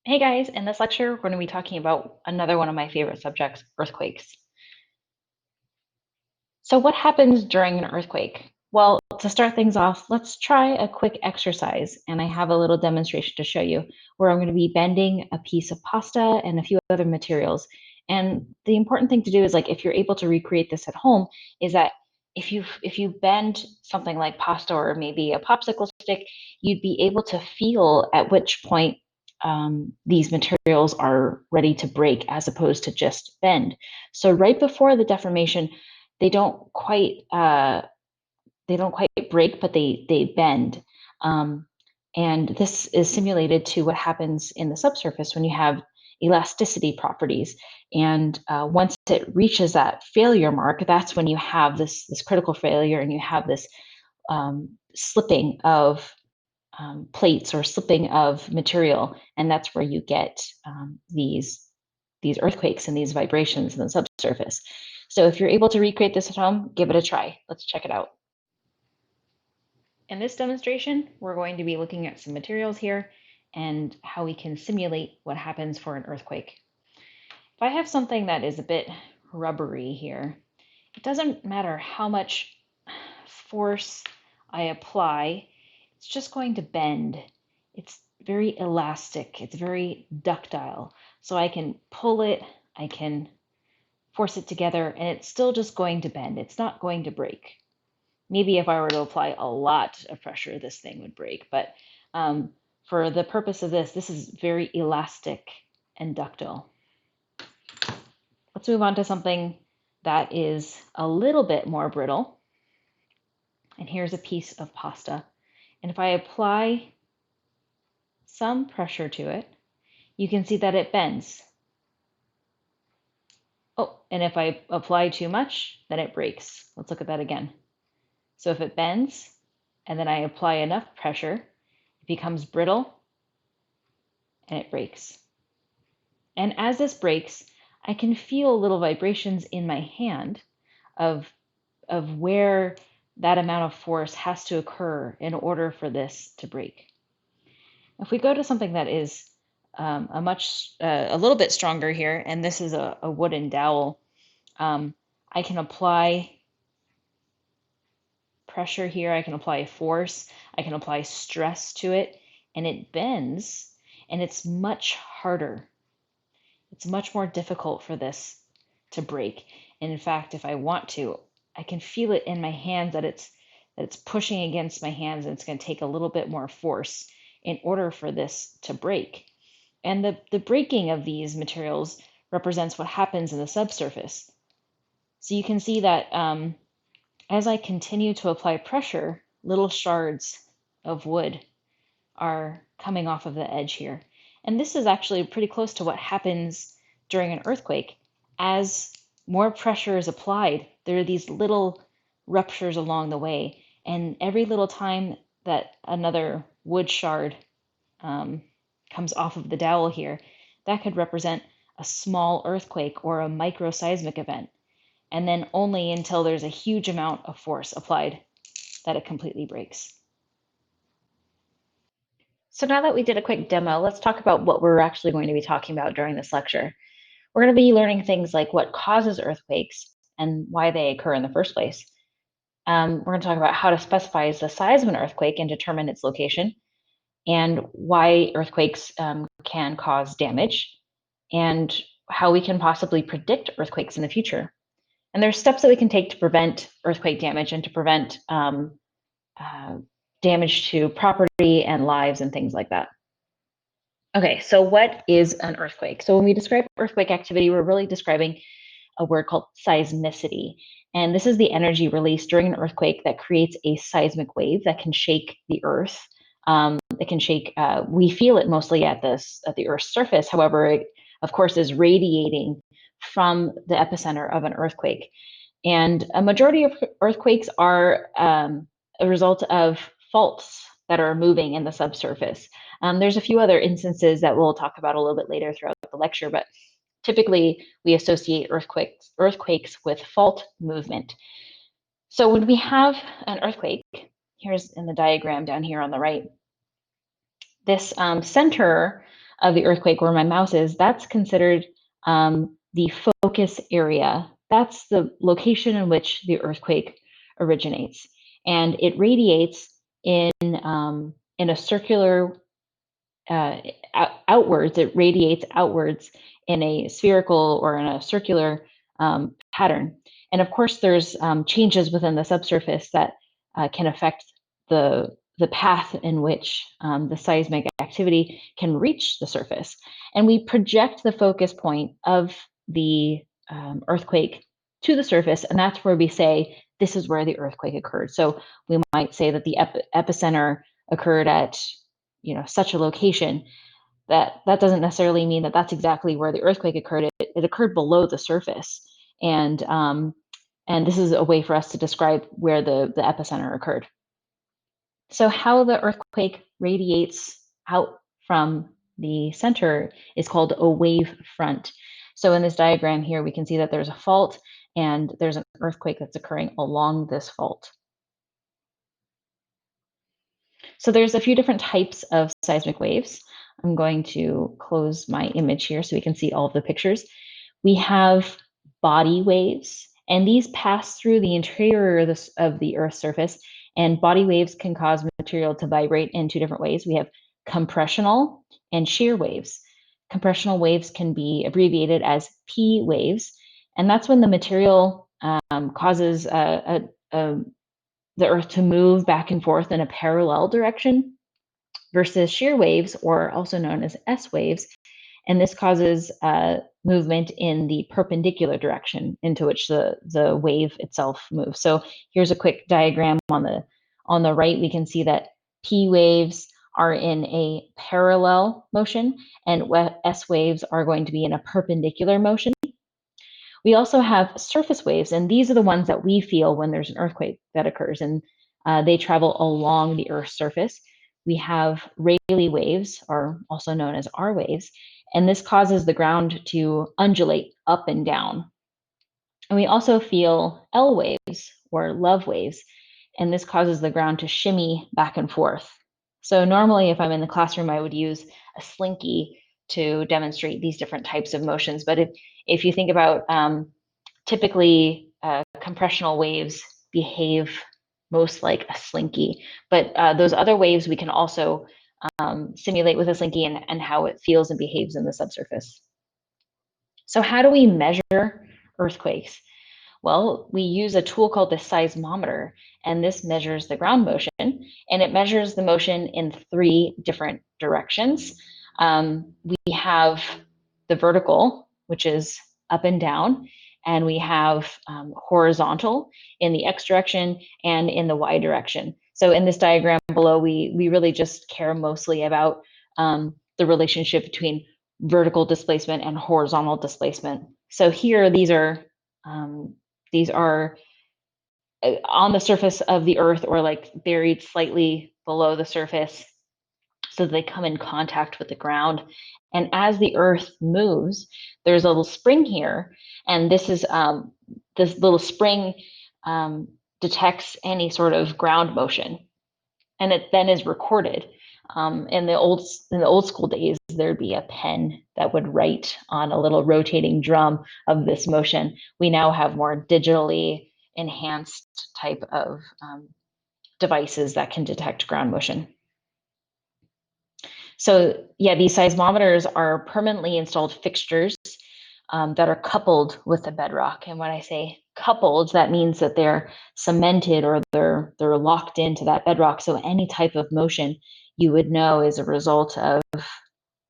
Hey guys, in this lecture, we're going to be talking about another one of my favorite subjects, earthquakes. So what happens during an earthquake? Well, to start things off, let's try a quick exercise, and I have a little demonstration to show you where I'm going to be bending a piece of pasta and a few other materials. And the important thing to do is, like, if you're able to recreate this at home, is that if you bend something like pasta or maybe a popsicle stick, you'd be able to feel at which point these materials are ready to break as opposed to just bend. So right before the deformation, they don't quite break, but they bend. Um, and this is simulated to what happens in the subsurface when you have elasticity properties. And once it reaches that failure mark, that's when you have this critical failure, and you have this slipping of plates or slipping of material, and that's where you get these earthquakes and these vibrations in the subsurface. So if you're able to recreate this at home, give it a try. Let's check it out. In this demonstration, we're going to be looking at some materials here and how we can simulate what happens for an earthquake. If I have something that is a bit rubbery here, it doesn't matter how much force I apply, it's just going to bend. It's very elastic, it's very ductile. So I can pull it, I can force it together, and it's still just going to bend. It's not going to break. Maybe if I were to apply a lot of pressure, this thing would break. But for the purpose of this is very elastic and ductile. Let's move on to something that is a little bit more brittle. And here's a piece of pasta. And if I apply some pressure to it, you can see that it bends. Oh, and if I apply too much, then it breaks. Let's look at that again. So if it bends, and then I apply enough pressure, it becomes brittle, and it breaks. And as this breaks, I can feel little vibrations in my hand of where that amount of force has to occur in order for this to break. If we go to something that is a little bit stronger here, and this is a wooden dowel, I can apply pressure here, I can apply force, I can apply stress to it, and it bends, and it's much harder. It's much more difficult for this to break. And in fact, if I want to, I can feel it in my hands that it's pushing against my hands, and it's going to take a little bit more force in order for this to break. And the breaking of these materials represents what happens in the subsurface. So you can see that as I continue to apply pressure, little shards of wood are coming off of the edge here. And this is actually pretty close to what happens during an earthquake. As more pressure is applied, there are these little ruptures along the way. And every little time that another wood shard comes off of the dowel here, that could represent a small earthquake or a microseismic event. And then only until there's a huge amount of force applied that it completely breaks. So now that we did a quick demo, let's talk about what we're actually going to be talking about during this lecture. We're going to be learning things like what causes earthquakes and why they occur in the first place. We're going to talk about how to specify the size of an earthquake and determine its location, and why earthquakes can cause damage, and how we can possibly predict earthquakes in the future. And there's steps that we can take to prevent earthquake damage and to prevent damage to property and lives and things like that. Okay, so what is an earthquake? So when we describe earthquake activity, we're really describing a word called seismicity. And this is the energy released during an earthquake that creates a seismic wave that can shake the earth. It can shake, we feel it mostly at the Earth's surface. However, it, of course, is radiating from the epicenter of an earthquake. And a majority of earthquakes are a result of faults that are moving in the subsurface. There's a few other instances that we'll talk about a little bit later throughout the lecture, but typically we associate earthquakes with fault movement. So when we have an earthquake, here's in the diagram down here on the right, this center of the earthquake where my mouse is, that's considered the focus area. That's the location in which the earthquake originates. And it radiates in a circular outwards. It radiates outwards in a spherical or in a circular pattern. And of course, there's changes within the subsurface that can affect the path in which the seismic activity can reach the surface. And we project the focus point of the earthquake to the surface, and that's where we say this is where the earthquake occurred. So we might say that the epicenter occurred at such a location. That doesn't necessarily mean that that's exactly where the earthquake occurred. It occurred below the surface, and this is a way for us to describe where the epicenter occurred. So how the earthquake radiates out from the center is called a wave front. So in this diagram here, we can see that there's a fault and there's an earthquake that's occurring along this fault. So there's a few different types of seismic waves. I'm going to close my image here so we can see all of the pictures. We have body waves, and these pass through the interior of the Earth's surface, and body waves can cause material to vibrate in two different ways. We have compressional and shear waves. Compressional waves can be abbreviated as P waves, and that's when the material causes the Earth to move back and forth in a parallel direction, versus shear waves, or also known as S waves, and this causes movement in the perpendicular direction into which the wave itself moves. So here's a quick diagram on the right. We can see that P waves are in a parallel motion, and S waves are going to be in a perpendicular motion. We also have surface waves, and these are the ones that we feel when there's an earthquake that occurs, and they travel along the Earth's surface. We have Rayleigh waves, or also known as R waves, and this causes the ground to undulate up and down. And we also feel L waves, or love waves, and this causes the ground to shimmy back and forth. So normally, if I'm in the classroom, I would use a slinky to demonstrate these different types of motions. But if you think about typically compressional waves behave most like a slinky, but those other waves we can also simulate with a slinky and how it feels and behaves in the subsurface. So how do we measure earthquakes? Well, we use a tool called the seismometer, and this measures the ground motion, and it measures the motion in 3 different directions. We have the vertical, which is up and down, and we have horizontal in the X direction and in the Y direction. So in this diagram below, we really just care mostly about the relationship between vertical displacement and horizontal displacement. So here, these are on the surface of the Earth, or like buried slightly below the surface, so they come in contact with the ground. And as the Earth moves, there's a little spring here, and this little spring detects any sort of ground motion, and it then is recorded. In the old school days, there'd be a pen that would write on a little rotating drum of this motion. We now have more digitally enhanced type of devices that can detect ground motion. So yeah, these seismometers are permanently installed fixtures that are coupled with the bedrock. And when I say coupled, that means that they're cemented, or they're locked into that bedrock. So any type of motion you would know is a result of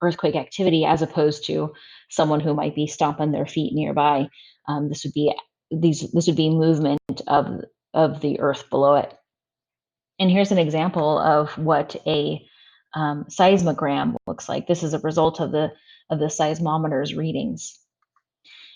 earthquake activity, as opposed to someone who might be stomping their feet nearby. This would be movement of the earth below it. And here's an example of what a seismogram looks like. This is a result of the seismometer's readings.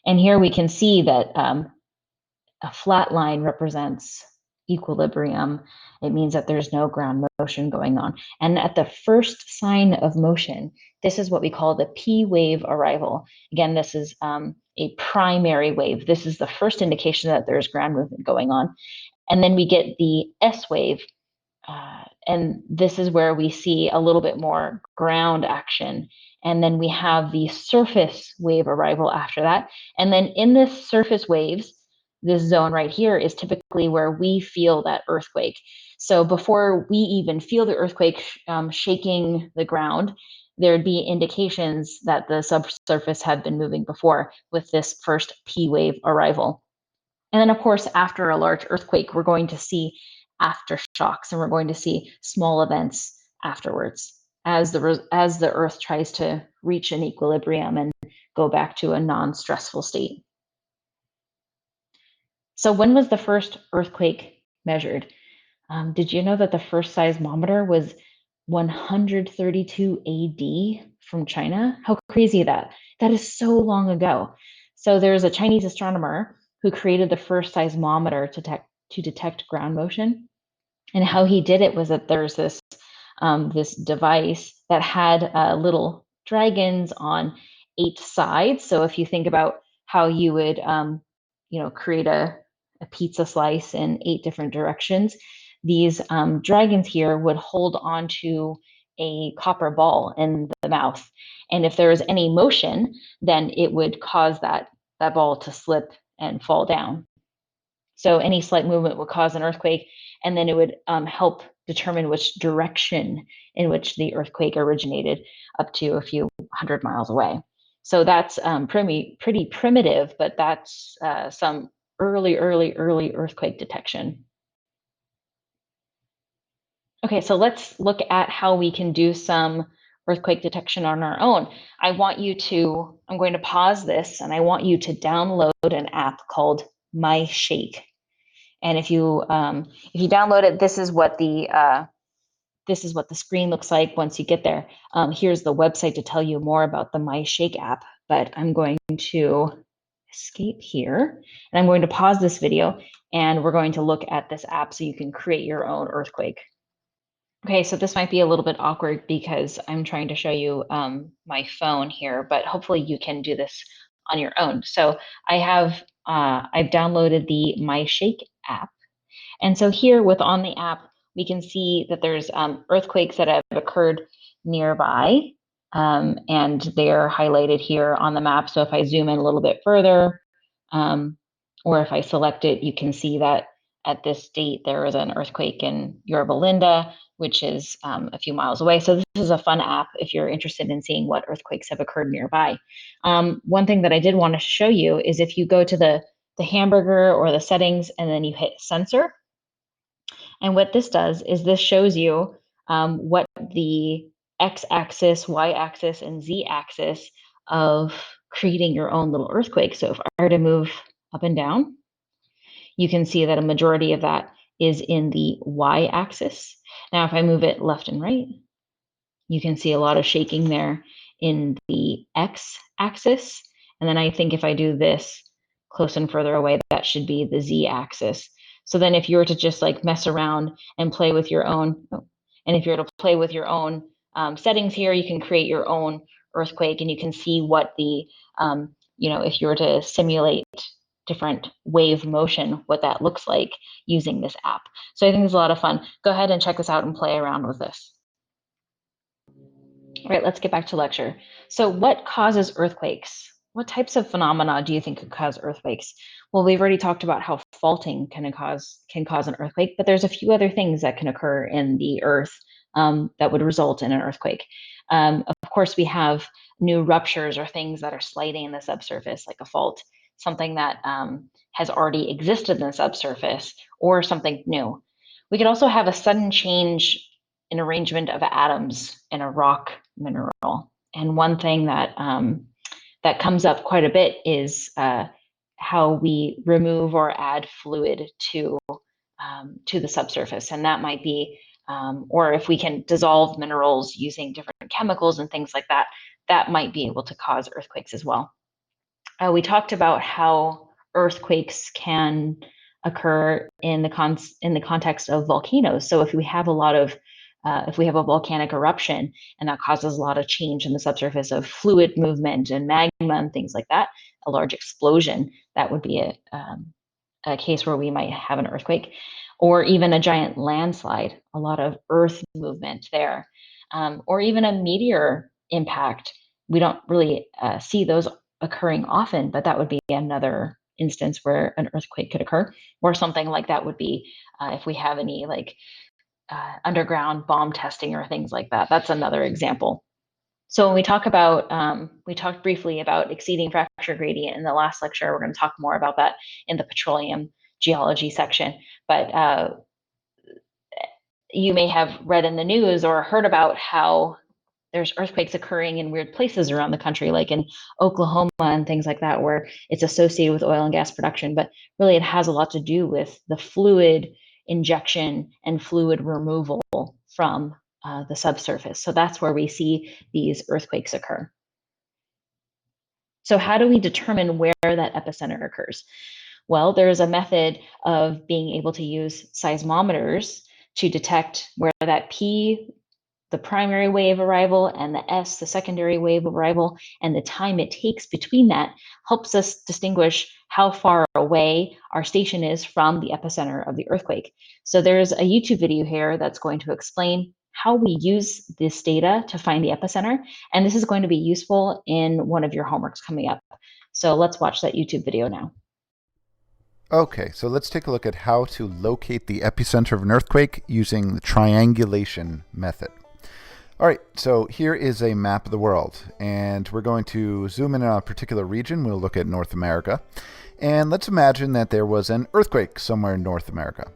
And here we can see that a flat line represents equilibrium. It means that there's no ground motion going on. And at the first sign of motion, this is what we call the P wave arrival. Again, this is a primary wave. This is the first indication that there's ground movement going on. And then we get the S wave, and this is where we see a little bit more ground action. and then we have the surface wave arrival after that. And then in this surface waves, this zone right here is typically where we feel that earthquake. So before we even feel the earthquake shaking the ground, there'd be indications that the subsurface had been moving before with this first P wave arrival. And then, of course, after a large earthquake, we're going to see aftershocks, and we're going to see small events afterwards as the Earth tries to reach an equilibrium and go back to a non-stressful state. So when was the first earthquake measured? Did you know that the first seismometer was 132 AD from China? How crazy that! That is so long ago. So there's a Chinese astronomer who created the first seismometer to detect ground motion. And how he did it was that there's this device that had little dragons on 8 sides. So if you think about how you would, create a pizza slice in 8 different directions, these dragons here would hold onto a copper ball in the mouth. And if there was any motion, then it would cause that ball to slip and fall down. So any slight movement would cause an earthquake, and then it would help determine which direction in which the earthquake originated up to a few hundred miles away. So that's pretty primitive, but that's some early earthquake detection. Okay, so let's look at how we can do some earthquake detection on our own. I'm going to pause this, and I want you to download an app called MyShake. And if you download it, this is what the screen looks like once you get there. Here's the website to tell you more about the MyShake app, but I'm going to escape here, and I'm going to pause this video, and we're going to look at this app so you can create your own earthquake. Okay, so this might be a little bit awkward because I'm trying to show you my phone here, but hopefully you can do this on your own. So I've downloaded the MyShake app. And so here on the app, we can see that there's earthquakes that have occurred nearby, and they're highlighted here on the map. So if I zoom in a little bit further, or if I select it, you can see that at this date, there was an earthquake in Yorba Linda, which is a few miles away. So this is a fun app if you're interested in seeing what earthquakes have occurred nearby. One thing that I did want to show you is if you go to the hamburger or the settings and then you hit sensor. And what this does is this shows you what the x-axis, y-axis, and z-axis of creating your own little earthquake. So if I were to move up and down, you can see that a majority of that is in the y-axis. Now, if I move it left and right, you can see a lot of shaking there in the x-axis. And then I think if I do this close and further away, that should be the z-axis. So then if you were to just like mess around and play with your own, and if you're to play with your own settings here, you can create your own earthquake, and you can see what the, if you were to simulate different wave motion, what that looks like using this app. So I think it's a lot of fun. Go ahead and check this out and play around with this. All right, let's get back to lecture. So what causes earthquakes? What types of phenomena do you think could cause earthquakes? Well, we've already talked about how faulting can cause an earthquake, but there's a few other things that can occur in the earth that would result in an earthquake. Of course, we have new ruptures or things that are sliding in the subsurface, like a fault, something that has already existed in the subsurface, or something new. We could also have a sudden change in arrangement of atoms in a rock mineral. And one thing that that comes up quite a bit is how we remove or add fluid to the subsurface, and that might be, or if we can dissolve minerals using different chemicals and things like that, that might be able to cause earthquakes as well. We talked about how earthquakes can occur in the context of volcanoes. So if we have a volcanic eruption and that causes a lot of change in the subsurface of fluid movement and magma and things like that, a large explosion, that would be a case where we might have an earthquake, or even a giant landslide, a lot of earth movement there, or even a meteor impact we don't really see those occurring often, but that would be another instance where an earthquake could occur. Or something like that would be if we have any like underground bomb testing or things like that. That's another example. So when we talk about, we talked briefly about exceeding fracture gradient in the last lecture. We're going to talk more about that in the petroleum geology section. But you may have read in the news or heard about how there's earthquakes occurring in weird places around the country, like in Oklahoma and things like that, where it's associated with oil and gas production. But really, it has a lot to do with the fluid injection and fluid removal from the subsurface. So that's where we see these earthquakes occur. So how do we determine where that epicenter occurs? Well, there's a method of being able to use seismometers to detect where that P, the primary wave arrival, and the S, the secondary wave arrival, and the time it takes between that helps us distinguish how far away our station is from the epicenter of the earthquake. So there's a YouTube video here that's going to explain how we use this data to find the epicenter, and this is going to be useful in one of your homeworks coming up. So let's watch that YouTube video now. Okay, so let's take a look at how to locate the epicenter of an earthquake using the triangulation method. All right, so here is a map of the world, and we're going to zoom in on a particular region. We'll look at North America, and let's imagine that there was an earthquake somewhere in North America.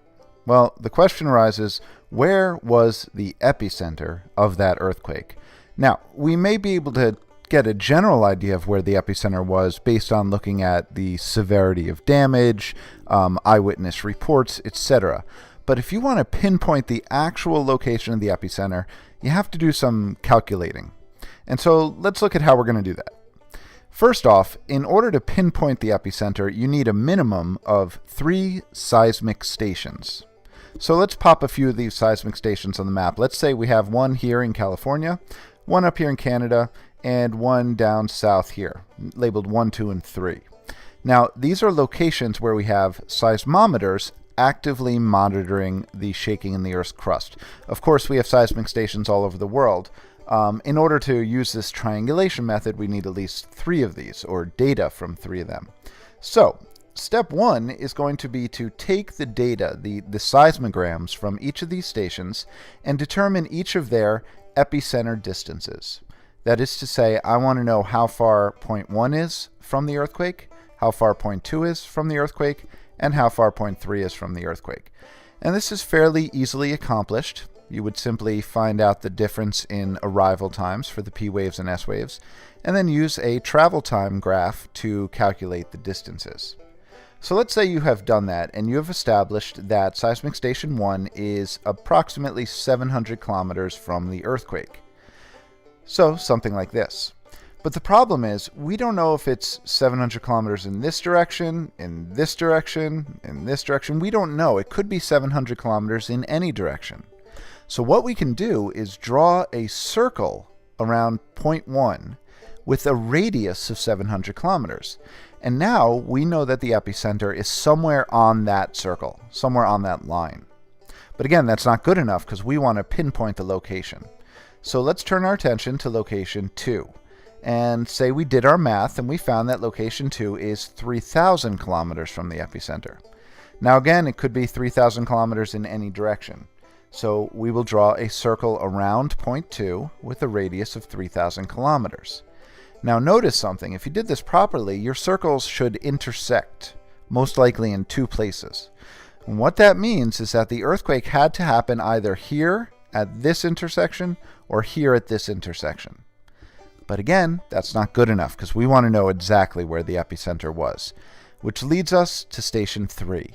Well, the question arises, where was the epicenter of that earthquake? Now, we may be able to get a general idea of where the epicenter was based on looking at the severity of damage, eyewitness reports, etc. But if you want to pinpoint the actual location of the epicenter, you have to do some calculating. And so let's look at how we're going to do that. First off, in order to pinpoint the epicenter, you need a minimum of 3 seismic stations. So let's pop a few of these seismic stations on the map. Let's say we have one here in California, one up here in Canada, and one down south here, labeled 1, 2, and 3. Now, these are locations where we have seismometers actively monitoring the shaking in the Earth's crust. Of course, we have seismic stations all over the world. In order to use this triangulation method, we need at least 3 of these, or data from 3 of them. So, step 1 is going to be to take the data, the seismograms from each of these stations, and determine each of their epicenter distances. That is to say, I want to know how far point 1 is from the earthquake, how far point 2 is from the earthquake, and how far point 3 is from the earthquake. And this is fairly easily accomplished. You would simply find out the difference in arrival times for the P waves and S waves, and then use a travel time graph to calculate the distances. So let's say you have done that, and you have established that seismic station 1 is approximately 700 kilometers from the earthquake. So something like this. But the problem is, we don't know if it's 700 kilometers in this direction, in this direction, in this direction. We don't know. It could be 700 kilometers in any direction. So what we can do is draw a circle around point 1 with a radius of 700 kilometers. And now we know that the epicenter is somewhere on that circle, somewhere on that line. But again, that's not good enough because we want to pinpoint the location. So let's turn our attention to location 2 and say we did our math and we found that location 2 is 3,000 kilometers from the epicenter. Now again, it could be 3,000 kilometers in any direction. So we will draw a circle around point 2 with a radius of 3,000 kilometers. Now notice something. If you did this properly, your circles should intersect, most likely in 2 places. And what that means is that the earthquake had to happen either here at this intersection or here at this intersection. But again, that's not good enough because we want to know exactly where the epicenter was, which leads us to station 3.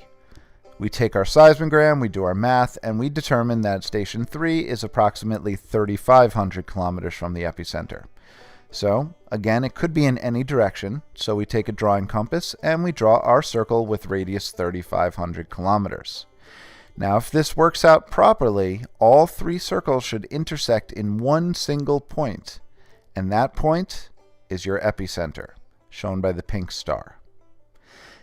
We take our seismogram, we do our math, and we determine that station 3 is approximately 3,500 kilometers from the epicenter. So, again, it could be in any direction, so we take a drawing compass and we draw our circle with radius 3,500 kilometers. Now, if this works out properly, all 3 circles should intersect in one single point, and that point is your epicenter, shown by the pink star.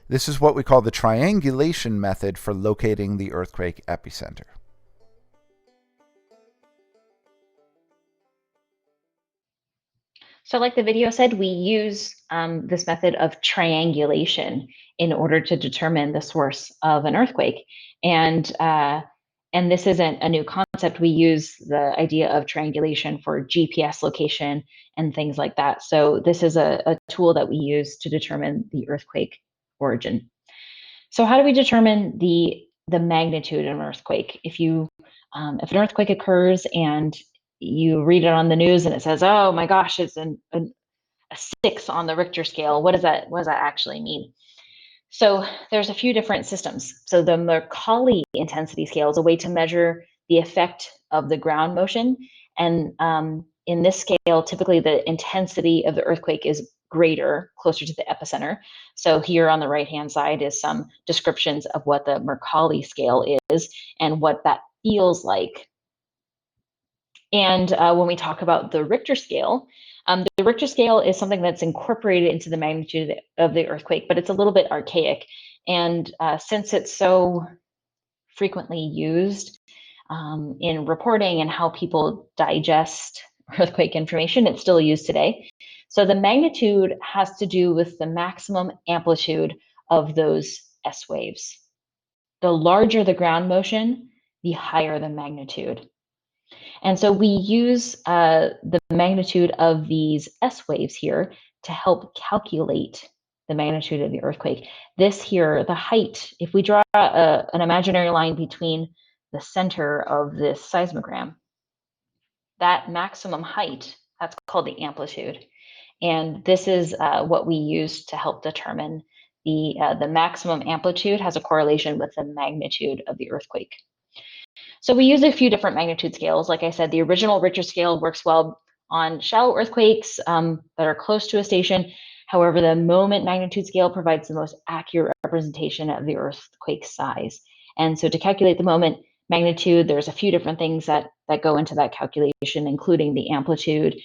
This is what we call the triangulation method for locating the earthquake epicenter. So like the video said, we use this method of triangulation in order to determine the source of an earthquake. And this isn't a new concept. We use the idea of triangulation for GPS location and things like that. So this is a tool that we use to determine the earthquake origin. So how do we determine the magnitude of an earthquake? If an earthquake occurs and you read it on the news and it says, "Oh my gosh, it's a 6 on the Richter scale," what does that actually mean? So there's a few different systems. So the Mercalli intensity scale is a way to measure the effect of the ground motion. And in this scale, typically the intensity of the earthquake is greater, closer to the epicenter. So here on the right-hand side is some descriptions of what the Mercalli scale is and what that feels like. And when we talk about the Richter scale is something that's incorporated into the magnitude of the earthquake, but it's a little bit archaic. And since it's so frequently used in reporting and how people digest earthquake information, it's still used today. So the magnitude has to do with the maximum amplitude of those S waves. The larger the ground motion, the higher the magnitude. And so we use the magnitude of these S waves here to help calculate the magnitude of the earthquake. This here, the height, if we draw an imaginary line between the center of this seismogram, that maximum height, that's called the amplitude. And this is what we use to help determine the maximum amplitude has a correlation with the magnitude of the earthquake. So we use a few different magnitude scales. Like I said, the original Richter scale works well on shallow earthquakes that are close to a station. However, the moment magnitude scale provides the most accurate representation of the earthquake size. And so to calculate the moment magnitude, there's a few different things that go into that calculation, including the amplitude,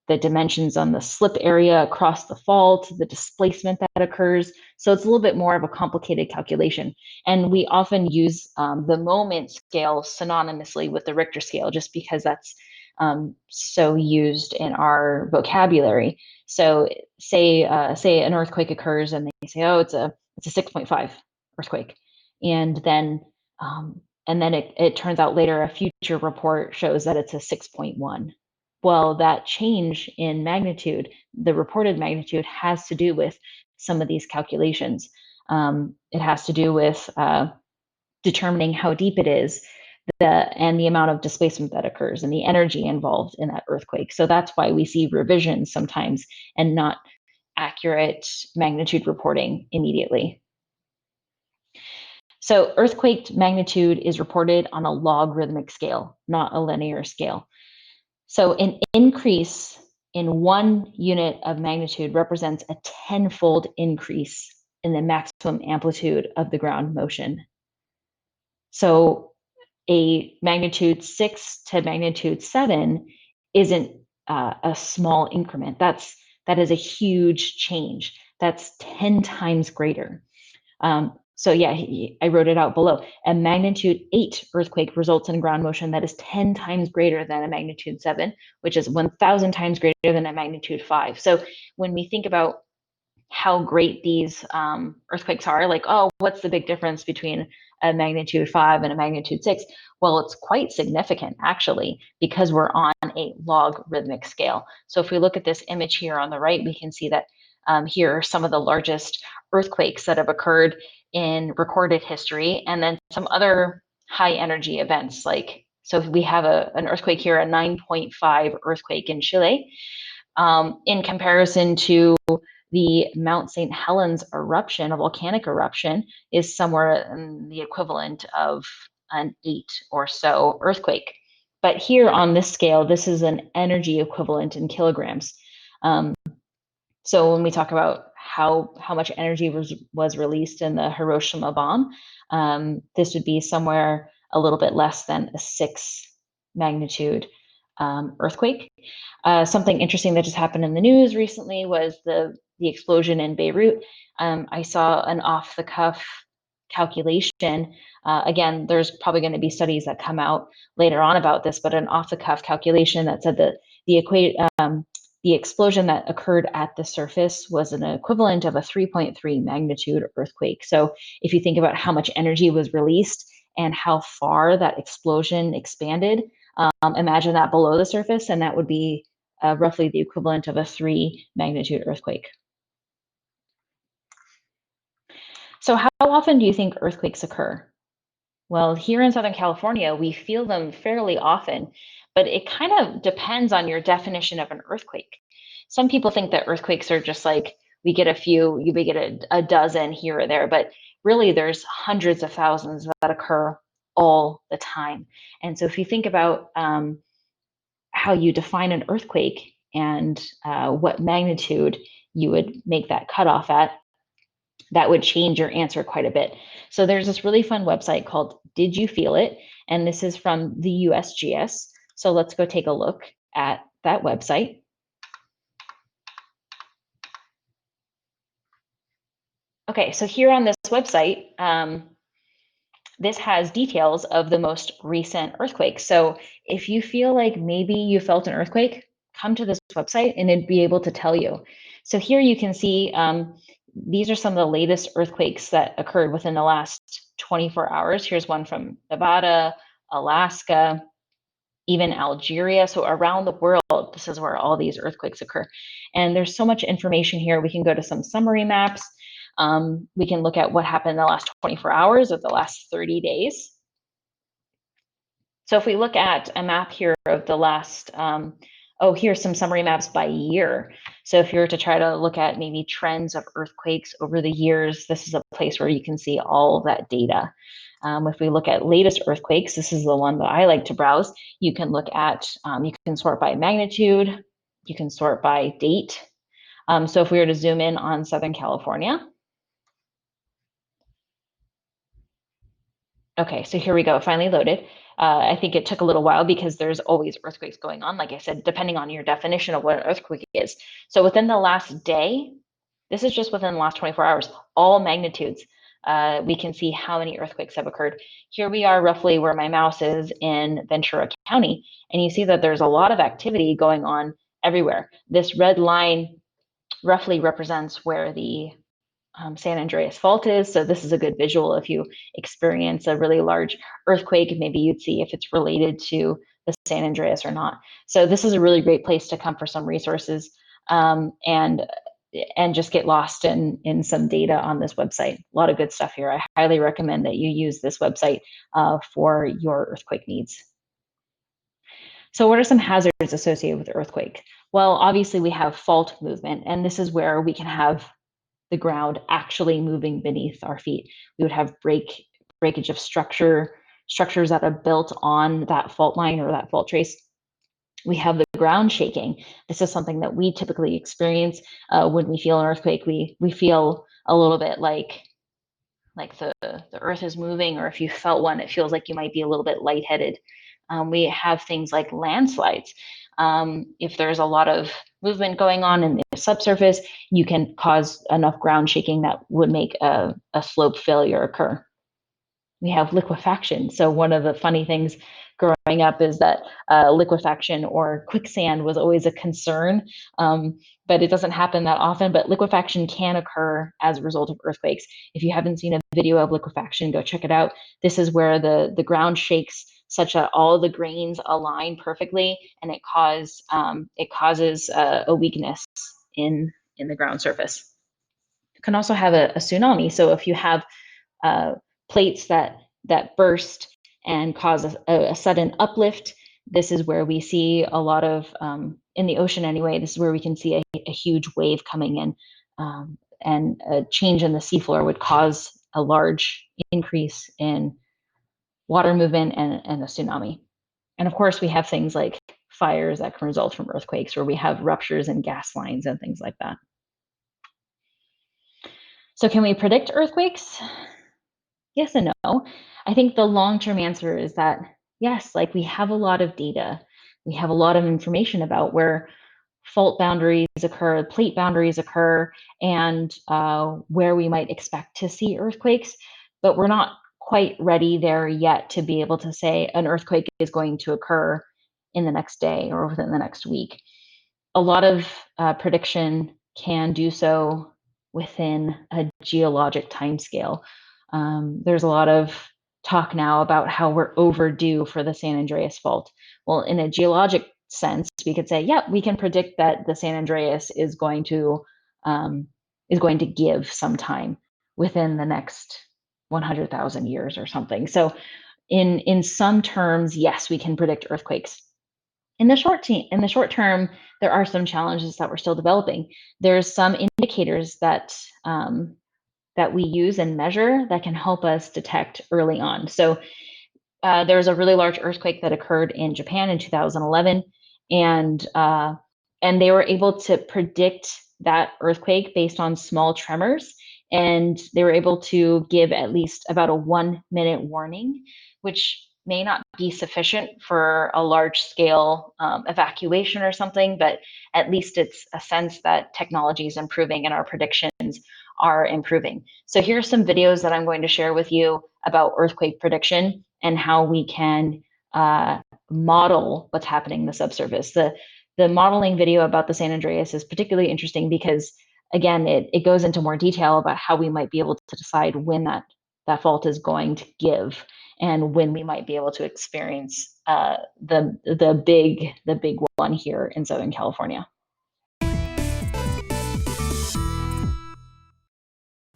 the dimensions on the slip area across the fault, the displacement that occurs. So it's a little bit more of a complicated calculation. And we often use the moment scale synonymously with the Richter scale, just because that's so used in our vocabulary. So say an earthquake occurs and they say, "Oh, it's a 6.5 earthquake," and then it turns out later a future report shows that it's a 6.1. Well, that change in magnitude, the reported magnitude, has to do with some of these calculations. It has to do with determining how deep it is, and the amount of displacement that occurs and the energy involved in that earthquake. So that's why we see revisions sometimes and not accurate magnitude reporting immediately. So earthquake magnitude is reported on a logarithmic scale, not a linear scale. So an increase in 1 unit of magnitude represents a 10-fold increase in the maximum amplitude of the ground motion. So a magnitude 6 to magnitude 7 isn't a small increment. That is a huge change. That's 10 times greater. So yeah, I wrote it out below. A magnitude 8 earthquake results in ground motion that is 10 times greater than a magnitude 7, which is 1,000 times greater than a magnitude 5. So when we think about how great these earthquakes are, like, oh, what's the big difference between a magnitude 5 and a magnitude 6? Well, it's quite significant, actually, because we're on a logarithmic scale. So if we look at this image here on the right, we can see that here are some of the largest earthquakes that have occurred in recorded history, and then some other high energy events. Like, so we have an earthquake here, a 9.5 earthquake in Chile, in comparison to the Mount St. Helens eruption, a volcanic eruption, is somewhere in the equivalent of an 8 or so earthquake. But here on this scale, this is an energy equivalent in kilograms. So when we talk about how much energy was released in the Hiroshima bomb, this would be somewhere a little bit less than a 6 magnitude earthquake. Something interesting that just happened in the news recently was the explosion in Beirut. I saw an off-the-cuff calculation. Again, there's probably going to be studies that come out later on about this, but an off-the-cuff calculation that said that the explosion that occurred at the surface was an equivalent of a 3.3 magnitude earthquake. So if you think about how much energy was released and how far that explosion expanded, imagine that below the surface, and that would be roughly the equivalent of a 3 magnitude earthquake. So how often do you think earthquakes occur? Well, here in Southern California, we feel them fairly often, but it kind of depends on your definition of an earthquake. Some people think that earthquakes are just like we get a few, we get a dozen here or there, but really there's hundreds of thousands that occur all the time. And so if you think about how you define an earthquake and what magnitude you would make that cutoff at, that would change your answer quite a bit. So there's this really fun website called Did You Feel It? And this is from the USGS. So let's go take a look at that website. Okay, so here on this website, this has details of the most recent earthquakes. So if you feel like maybe you felt an earthquake, come to this website and it'd be able to tell you. So here you can see these are some of the latest earthquakes that occurred within the last 24 hours. Here's one from Nevada, Alaska, even Algeria. So around the world, this is where all these earthquakes occur. And there's so much information here. We can go to some summary maps. We can look at what happened in the last 24 hours or the last 30 days. So if we look at a map here of the last, here's some summary maps by year. So if you were to try to look at maybe trends of earthquakes over the years, this is a place where you can see all of that data. If we look at latest earthquakes, this is the one that I like to browse. You can look at, you can sort by magnitude, you can sort by date. So if we were to zoom in on Southern California, okay, so here we go, finally loaded. I think it took a little while because there's always earthquakes going on, like I said, depending on your definition of what an earthquake is. So within the last day, this is just within the last 24 hours, all magnitudes, we can see how many earthquakes have occurred. Here we are roughly where my mouse is in Ventura County, and you see that there's a lot of activity going on everywhere. This red line roughly represents where the San Andreas Fault is. So this is a good visual. If you experience a really large earthquake, maybe you'd see if it's related to the San Andreas or not. So this is a really great place to come for some resources and just get lost in some data on this website. A lot of good stuff here. I highly recommend that you use this website for your earthquake needs. So what are some hazards associated with earthquake? Well, obviously we have fault movement, and this is where we can have the ground actually moving beneath our feet. We would have breakage of structures that are built on that fault line or that fault trace. We have the ground shaking. This is something that we typically experience when we feel an earthquake. We feel a little bit like the earth is moving, or if you felt one, it feels like you might be a little bit lightheaded. We have things like landslides. If there's a lot of movement going on in the subsurface, you can cause enough ground shaking that would make a slope failure occur. We have liquefaction. So one of the funny things growing up is that liquefaction or quicksand was always a concern, but it doesn't happen that often. But liquefaction can occur as a result of earthquakes. If you haven't seen a video of liquefaction, go check it out. This is where the ground shakes such that all the grains align perfectly, and it causes a weakness in the ground surface. You can also have a tsunami. So if you have plates that burst and cause a sudden uplift, this is where we see a lot of in the ocean anyway. This is where we can see a huge wave coming in, and a change in the seafloor would cause a large increase in water movement and a tsunami. And of course, we have things like fires that can result from earthquakes, where we have ruptures in gas lines and things like that. So can we predict earthquakes? Yes and no. I think the long-term answer is that yes, like we have a lot of data. We have a lot of information about where fault boundaries occur, plate boundaries occur, and where we might expect to see earthquakes, but we're not quite ready there yet to be able to say an earthquake is going to occur in the next day or within the next week. a lot of prediction can do so within a geologic timescale. There's a lot of talk now about how we're overdue for the San Andreas fault. Well, in a geologic sense, we could say, yeah, we can predict that the San Andreas is going to give sometime within the next 100,000 years or something. So, in some terms, yes, we can predict earthquakes. In the short term, there are some challenges that we're still developing. There's some indicators that we use and measure that can help us detect early on. So there was a really large earthquake that occurred in Japan in 2011, and and they were able to predict that earthquake based on small tremors, and they were able to give at least about a 1 minute warning, which may not be sufficient for a large scale evacuation or something, but at least it's a sense that technology is improving and our predictions are improving. So here's some videos that I'm going to share with you about earthquake prediction and how we can model what's happening in the subsurface. The modeling video about the San Andreas is particularly interesting because, again, it goes into more detail about how we might be able to decide when that fault is going to give and when we might be able to experience the big one here in Southern California.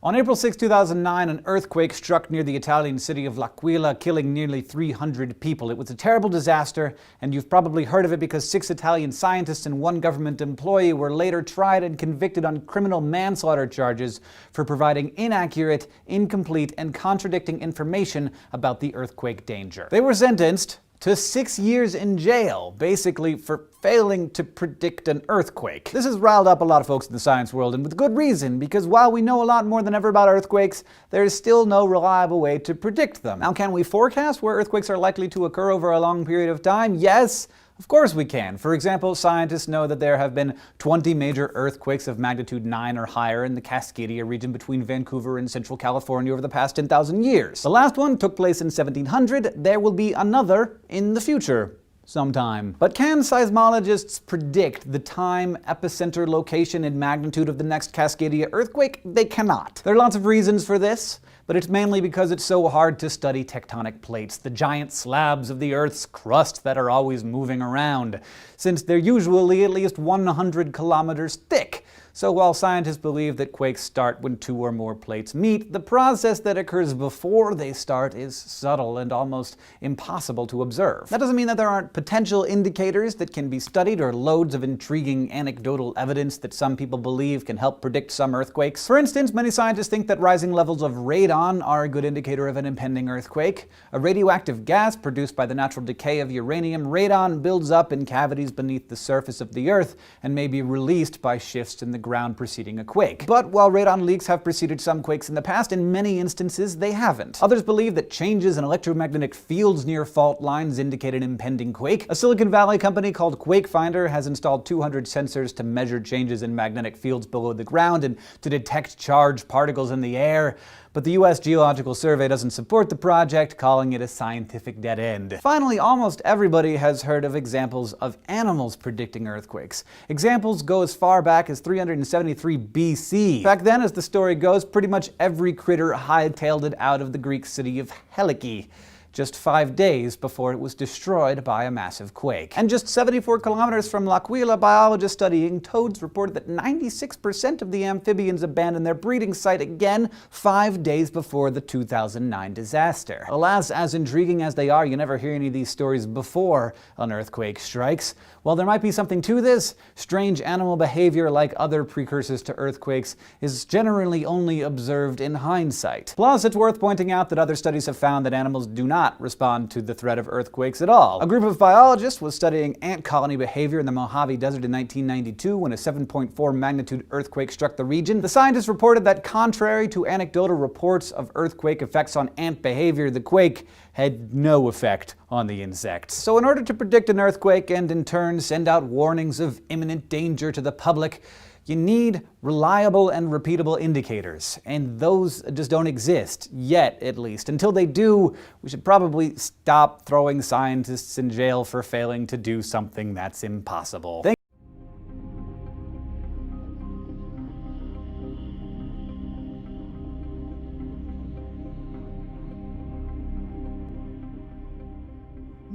On April 6, 2009, an earthquake struck near the Italian city of L'Aquila, killing nearly 300 people. It was a terrible disaster, and you've probably heard of it because 6 Italian scientists and 1 government employee were later tried and convicted on criminal manslaughter charges for providing inaccurate, incomplete, and contradicting information about the earthquake danger. They were sentenced to 6 years in jail, basically for failing to predict an earthquake. This has riled up a lot of folks in the science world, and with good reason, because while we know a lot more than ever about earthquakes, there is still no reliable way to predict them. Now, can we forecast where earthquakes are likely to occur over a long period of time? Yes. Of course we can. For example, scientists know that there have been 20 major earthquakes of magnitude 9 or higher in the Cascadia region between Vancouver and Central California over the past 10,000 years. The last one took place in 1700. There will be another in the future. Sometime. But can seismologists predict the time, epicenter, location, and magnitude of the next Cascadia earthquake? They cannot. There are lots of reasons for this, but it's mainly because it's so hard to study tectonic plates, the giant slabs of the Earth's crust that are always moving around, since they're usually at least 100 kilometers thick. So while scientists believe that quakes start when 2 or more plates meet, the process that occurs before they start is subtle and almost impossible to observe. That doesn't mean that there aren't potential indicators that can be studied or loads of intriguing anecdotal evidence that some people believe can help predict some earthquakes. For instance, many scientists think that rising levels of radon are a good indicator of an impending earthquake. A radioactive gas produced by the natural decay of uranium, radon builds up in cavities beneath the surface of the Earth and may be released by shifts in the ground preceding a quake. But while radon leaks have preceded some quakes in the past, in many instances they haven't. Others believe that changes in electromagnetic fields near fault lines indicate an impending quake. A Silicon Valley company called QuakeFinder has installed 200 sensors to measure changes in magnetic fields below the ground and to detect charged particles in the air. But the U.S. Geological Survey doesn't support the project, calling it a scientific dead end. Finally, almost everybody has heard of examples of animals predicting earthquakes. Examples go as far back as 373 BC. Back then, as the story goes, pretty much every critter hightailed it out of the Greek city of Helike, just 5 days before it was destroyed by a massive quake. And just 74 kilometers from L'Aquila, biologists studying toads reported that 96% of the amphibians abandoned their breeding site again 5 days before the 2009 disaster. Alas, as intriguing as they are, you never hear any of these stories before an earthquake strikes. While there might be something to this, strange animal behavior, like other precursors to earthquakes, is generally only observed in hindsight. Plus, it's worth pointing out that other studies have found that animals do not respond to the threat of earthquakes at all. A group of biologists was studying ant colony behavior in the Mojave Desert in 1992 when a 7.4 magnitude earthquake struck the region. The scientists reported that, contrary to anecdotal reports of earthquake effects on ant behavior, the quake had no effect on the insects. So in order to predict an earthquake and in turn send out warnings of imminent danger to the public, you need reliable and repeatable indicators, and those just don't exist, yet at least. Until they do, we should probably stop throwing scientists in jail for failing to do something that's impossible.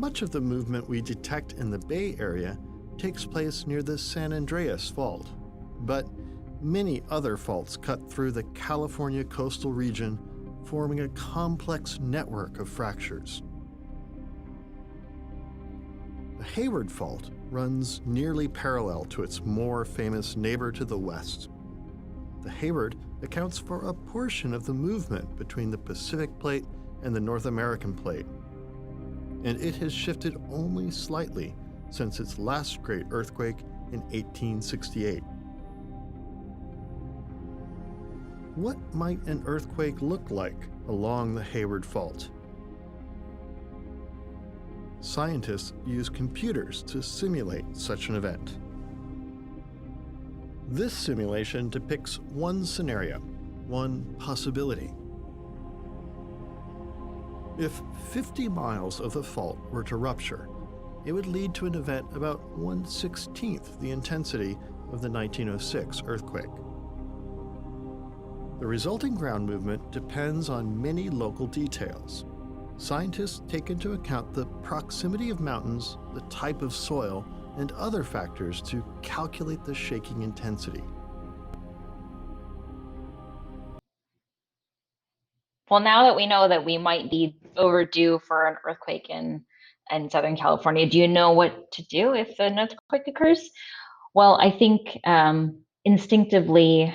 Much of the movement we detect in the Bay Area takes place near the San Andreas Fault, but many other faults cut through the California coastal region, forming a complex network of fractures. The Hayward Fault runs nearly parallel to its more famous neighbor to the west. The Hayward accounts for a portion of the movement between the Pacific Plate and the North American Plate, and it has shifted only slightly since its last great earthquake in 1868. What might an earthquake look like along the Hayward Fault? Scientists use computers to simulate such an event. This simulation depicts one scenario, one possibility. If 50 miles of the fault were to rupture, it would lead to an event about 1/16th the intensity of the 1906 earthquake. The resulting ground movement depends on many local details. Scientists take into account the proximity of mountains, the type of soil, and other factors to calculate the shaking intensity. Well, now that we know that we might be overdue for an earthquake in Southern California, do you know what to do if an earthquake occurs? Well, I think instinctively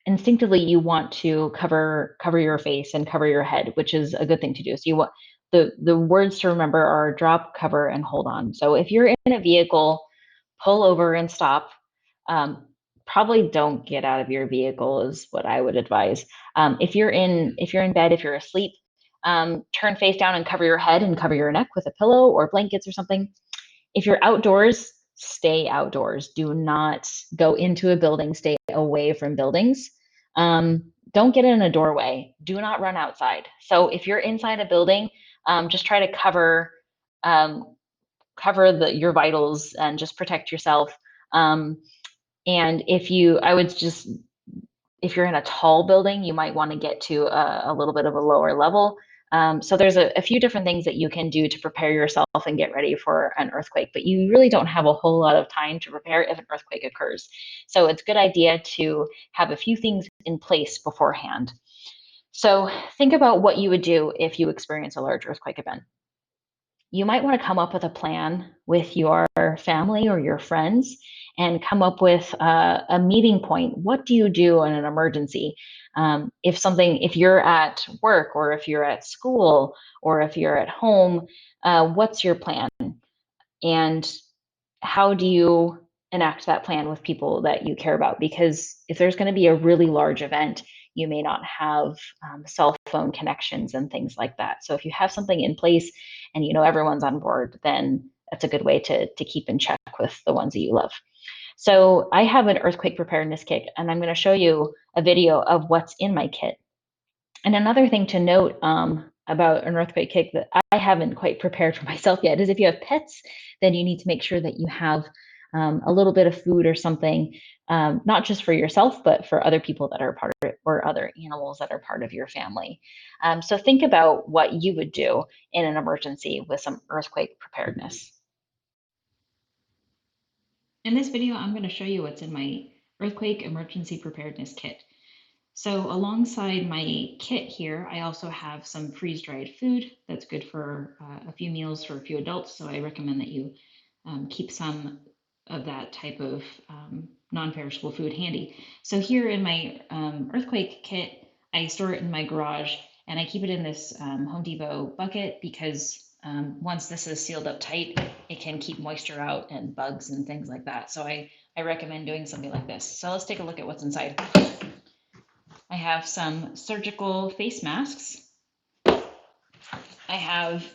you want to cover your face and cover your head, which is a good thing to do. So you want the words to remember are drop, cover, and hold on. So if you're in a vehicle, pull over and stop. Probably don't get out of your vehicle is what I would advise. If you're in bed, if you're asleep, turn face down and cover your head and cover your neck with a pillow or blankets or something. If you're outdoors, stay outdoors. Do not go into a building. Stay away from buildings. Don't get in a doorway. Do not run outside. So if you're inside a building, just try to cover your vitals and just protect yourself. And if you're in a tall building, you might want to get to a little bit of a lower level. So there's a few different things that you can do to prepare yourself and get ready for an earthquake, but you really don't have a whole lot of time to prepare if an earthquake occurs. So it's a good idea to have a few things in place beforehand. So think about what you would do if you experience a large earthquake event. You might want to come up with a plan with your family or your friends and come up with a meeting point. What do you do in an emergency? If you're at work or if you're at school or if you're at home, what's your plan? And how do you enact that plan with people that you care about? Because if there's going to be a really large event, you may not have cell phone connections and things like that. So if you have something in place and you know everyone's on board, then that's a good way to keep in check with the ones that you love. So I have an earthquake preparedness kit, and I'm going to show you a video of what's in my kit. And another thing to note about an earthquake kit that I haven't quite prepared for myself yet is if you have pets, then you need to make sure that you have a little bit of food or something, not just for yourself, but for other people that are part of it or other animals that are part of your family. So think about what you would do in an emergency with some earthquake preparedness. In this video, I'm going to show you what's in my earthquake emergency preparedness kit. So alongside my kit here, I also have some freeze-dried food that's good for a few meals for a few adults. So I recommend that you keep some of that type of non-perishable food handy. So here in my earthquake kit, I store it in my garage and I keep it in this Home Depot bucket because once this is sealed up tight, it can keep moisture out and bugs and things like that. So I recommend doing something like this. So let's take a look at what's inside. I have some surgical face masks. I have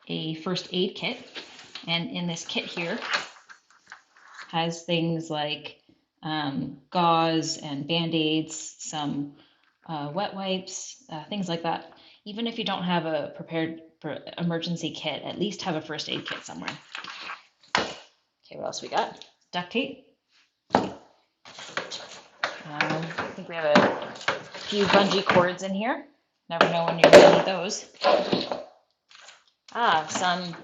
a first aid kit, and in this kit here has things like gauze and Band-Aids, some wet wipes, things like that. Even if you don't have a prepared emergency kit, at least have a first aid kit somewhere. Okay, what else we got? Duct tape. I think we have a few bungee cords in here. Never know when you're going to need those. Some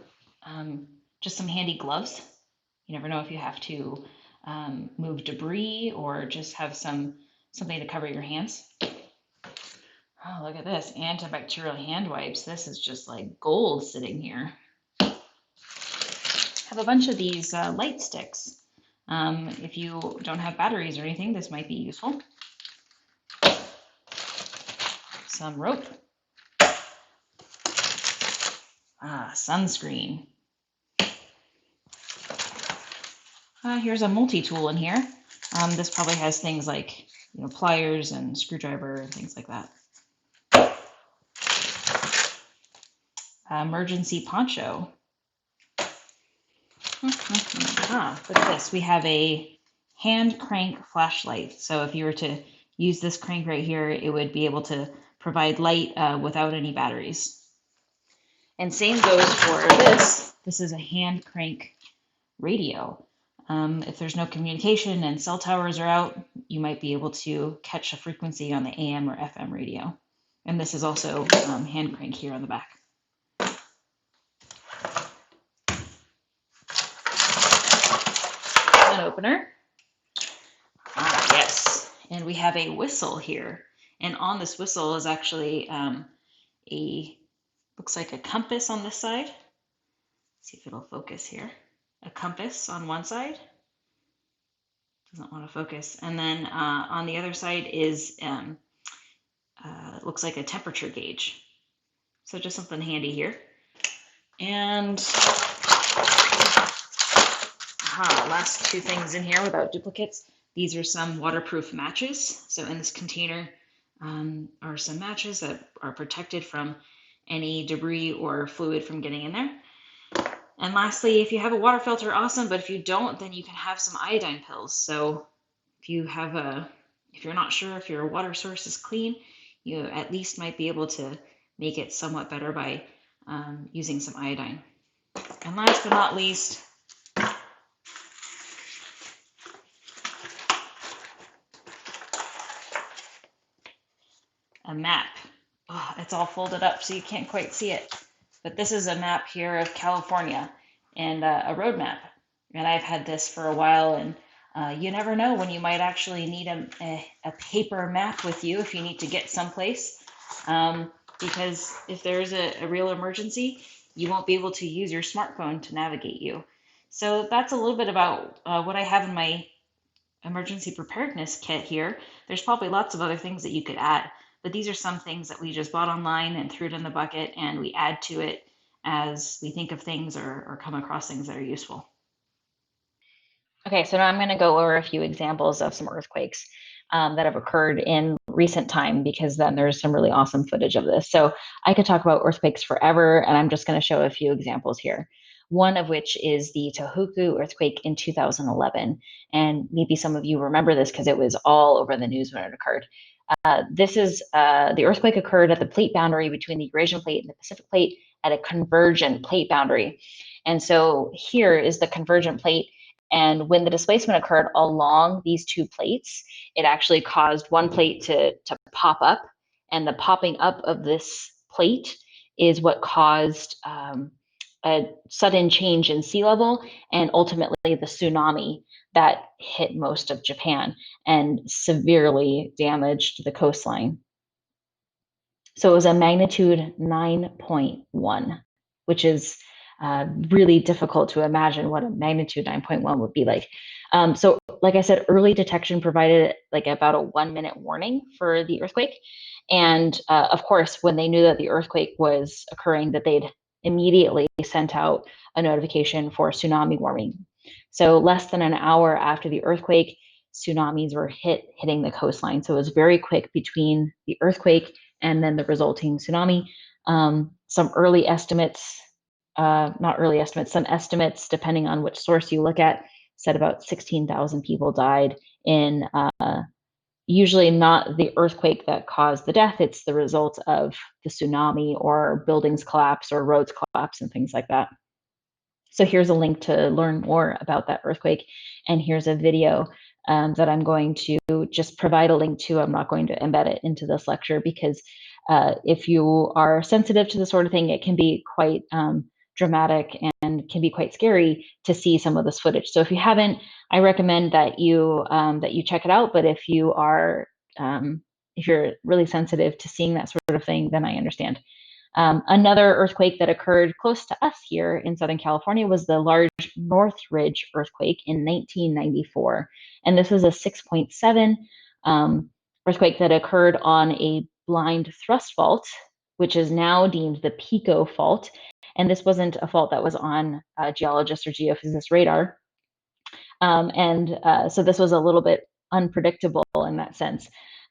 just some handy gloves. You never know if you have to move debris or just have something to cover your hands. Oh, look at this, antibacterial hand wipes. This is just like gold sitting here. Have a bunch of these light sticks. If you don't have batteries or anything, this might be useful. Some rope. Sunscreen. Here's a multi-tool in here. This probably has things like pliers and screwdriver and things like that. Emergency poncho. Look at this. We have a hand crank flashlight. So if you were to use this crank right here, it would be able to provide light without any batteries. And same goes for this. This is a hand crank radio. If there's no communication and cell towers are out, you might be able to catch a frequency on the AM or FM radio. And this is also hand crank here on the back. An opener. Yes. And we have a whistle here. And on this whistle is actually looks like a compass on this side. Let's see if it'll focus here. A compass on one side. Doesn't want to focus. And then on the other side is, looks like a temperature gauge. So just something handy here. And last two things in here without duplicates. These are some waterproof matches. So in this container are some matches that are protected from any debris or fluid from getting in there. And lastly, if you have a water filter, awesome. But if you don't, then you can have some iodine pills. So if you're not sure if your water source is clean, you at least might be able to make it somewhat better by using some iodine. And last but not least, a map. Oh, it's all folded up so you can't quite see it. But this is a map here of California and a road map. And I've had this for a while, and you never know when you might actually need a paper map with you if you need to get someplace. Because if there's a real emergency, you won't be able to use your smartphone to navigate you. So that's a little bit about what I have in my emergency preparedness kit here. There's probably lots of other things that you could add, but these are some things that we just bought online and threw it in the bucket, and we add to it as we think of things or come across things that are useful. Okay, so now I'm going to go over a few examples of some earthquakes that have occurred in recent time, because then there's some really awesome footage of this. So I could talk about earthquakes forever, and I'm just going to show a few examples here. One of which is the Tohoku earthquake in 2011. And maybe some of you remember this because it was all over the news when it occurred. The earthquake occurred at the plate boundary between the Eurasian plate and the Pacific plate at a convergent plate boundary. And so here is the convergent plate. And when the displacement occurred along these two plates, it actually caused one plate to pop up. And the popping up of this plate is what caused a sudden change in sea level and ultimately the tsunami that hit most of Japan and severely damaged the coastline. So it was a magnitude 9.1, which is really difficult to imagine what a magnitude 9.1 would be like. So like I said, early detection provided like about a 1-minute warning for the earthquake. And of course, when they knew that the earthquake was occurring, that they'd immediately sent out a notification for tsunami warning. So less than an hour after the earthquake, tsunamis were hitting the coastline. So it was very quick between the earthquake and then the resulting tsunami. Some early estimates, some estimates, depending on which source you look at, said about 16,000 people died in usually not the earthquake that caused the death, it's the result of the tsunami or buildings collapse or roads collapse and things like that. So here's a link to learn more about that earthquake. And here's a video that I'm going to just provide a link to. I'm not going to embed it into this lecture because if you are sensitive to this sort of thing, it can be quite dramatic and can be quite scary to see some of this footage. So if you haven't, I recommend that you check it out. But if you are if you're really sensitive to seeing that sort of thing, then I understand. Another earthquake that occurred close to us here in Southern California was the large Northridge earthquake in 1994. And this was a 6.7 earthquake that occurred on a blind thrust fault, which is now deemed the Pico fault. And this wasn't a fault that was on geologist or geophysicist radar. So this was a little bit unpredictable in that sense.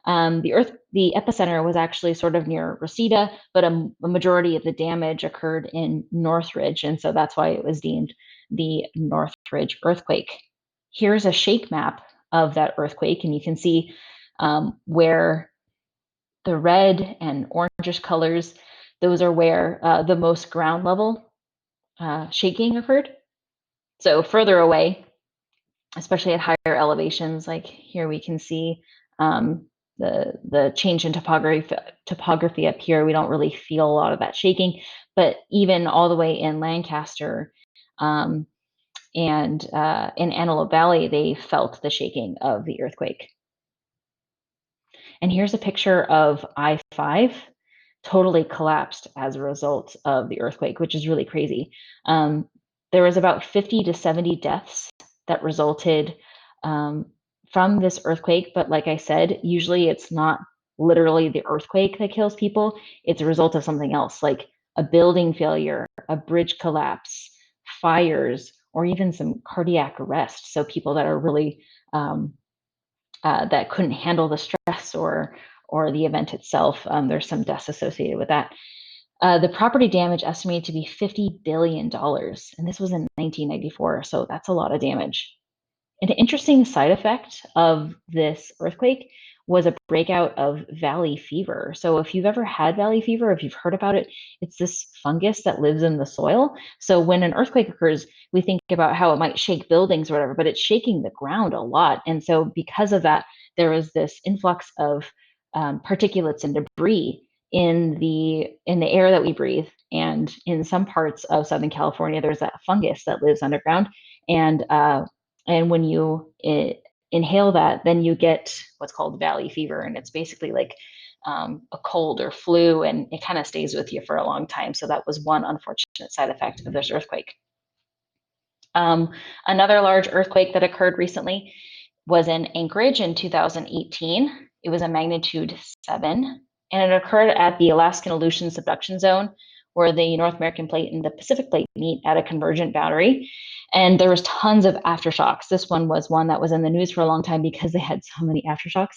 The epicenter was actually sort of near Reseda, but a majority of the damage occurred in Northridge, and so that's why it was deemed the Northridge earthquake. Here's a shake map of that earthquake, and you can see where the red and orangish colors, those are where the most ground level shaking occurred. So further away, especially at higher elevations, like here we can see the change in topography up here. We don't really feel a lot of that shaking, but even all the way in Lancaster and in Antelope Valley, they felt the shaking of the earthquake. And here's a picture of I-5 totally collapsed as a result of the earthquake, which is really crazy. There was about 50 to 70 deaths that resulted from this earthquake. But like I said, usually it's not literally the earthquake that kills people. It's a result of something else, like a building failure, a bridge collapse, fires, or even some cardiac arrest. So people that are really that couldn't handle the stress or the event itself. There's some deaths associated with that. The property damage estimated to be $50 billion, and this was in 1994, so that's a lot of damage. An interesting side effect of this earthquake was a breakout of valley fever. So if you've ever had valley fever, if you've heard about it, it's this fungus that lives in the soil. So when an earthquake occurs, we think about how it might shake buildings or whatever, but it's shaking the ground a lot. And so because of that, there was this influx of particulates and debris in the air that we breathe. And in some parts of Southern California, there's that fungus that lives underground. And when you inhale that, then you get what's called valley fever. And it's basically like a cold or flu, and it kind of stays with you for a long time. So that was one unfortunate side effect of this earthquake. Another large earthquake that occurred recently was in Anchorage in 2018. It was a magnitude 7, and it occurred at the Alaskan Aleutian subduction zone, where the North American plate and the Pacific plate meet at a convergent boundary. And there was tons of aftershocks. This one was one that was in the news for a long time because they had so many aftershocks.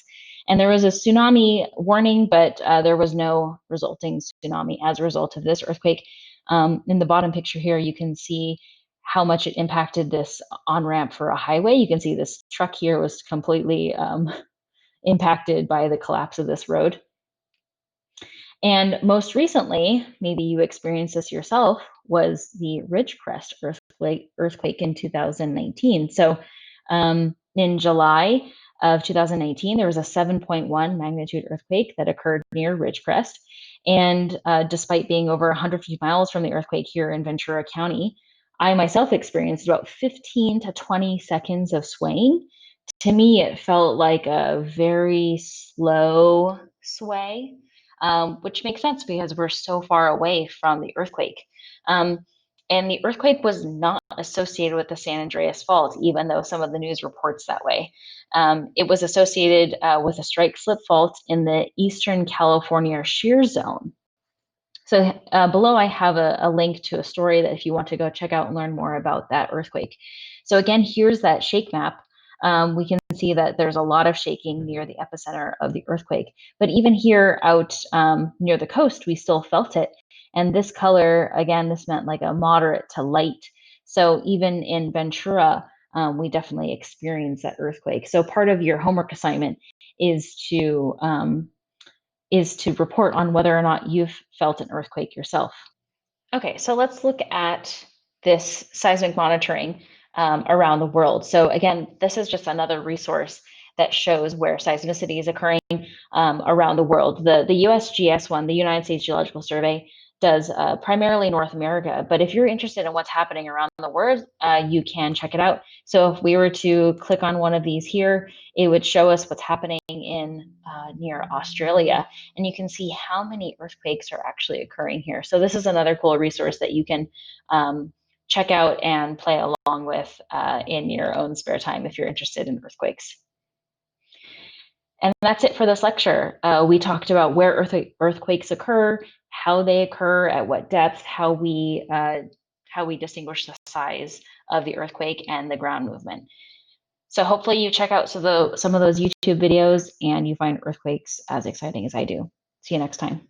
And there was a tsunami warning, but there was no resulting tsunami as a result of this earthquake. In the bottom picture here, you can see how much it impacted this on-ramp for a highway. You can see this truck here was completely impacted by the collapse of this road. And most recently, maybe you experienced this yourself, was the Ridgecrest earthquake in 2019. So in July of 2019, there was a 7.1 magnitude earthquake that occurred near Ridgecrest. And despite being over 150 miles from the earthquake here in Ventura County, I myself experienced about 15 to 20 seconds of swaying. To me, it felt like a very slow sway, which makes sense because we're so far away from the earthquake. And the earthquake was not associated with the San Andreas Fault, even though some of the news reports that way. It was associated with a strike slip fault in the Eastern California shear zone. So below I have a link to a story that if you want to go check out and learn more about that earthquake. So again, here's that shake map. We can see that there's a lot of shaking near the epicenter of the earthquake. But even here out near the coast, we still felt it. And this color, again, this meant like a moderate to light. So even in Ventura, we definitely experienced that earthquake. So part of your homework assignment is to report on whether or not you've felt an earthquake yourself. Okay, so let's look at this seismic monitoring around the world. So again, this is just another resource that shows where seismicity is occurring around the world. The USGS one, the United States Geological Survey, does primarily North America. But if you're interested in what's happening around the world, you can check it out. So if we were to click on one of these here, it would show us what's happening in near Australia, and you can see how many earthquakes are actually occurring here. So this is another cool resource that you can check out and play along with in your own spare time if you're interested in earthquakes. And that's it for this lecture. We talked about where earthquakes occur, how they occur, at what depth, how we distinguish the size of the earthquake and the ground movement. So hopefully you check out some of those YouTube videos and you find earthquakes as exciting as I do. See you next time.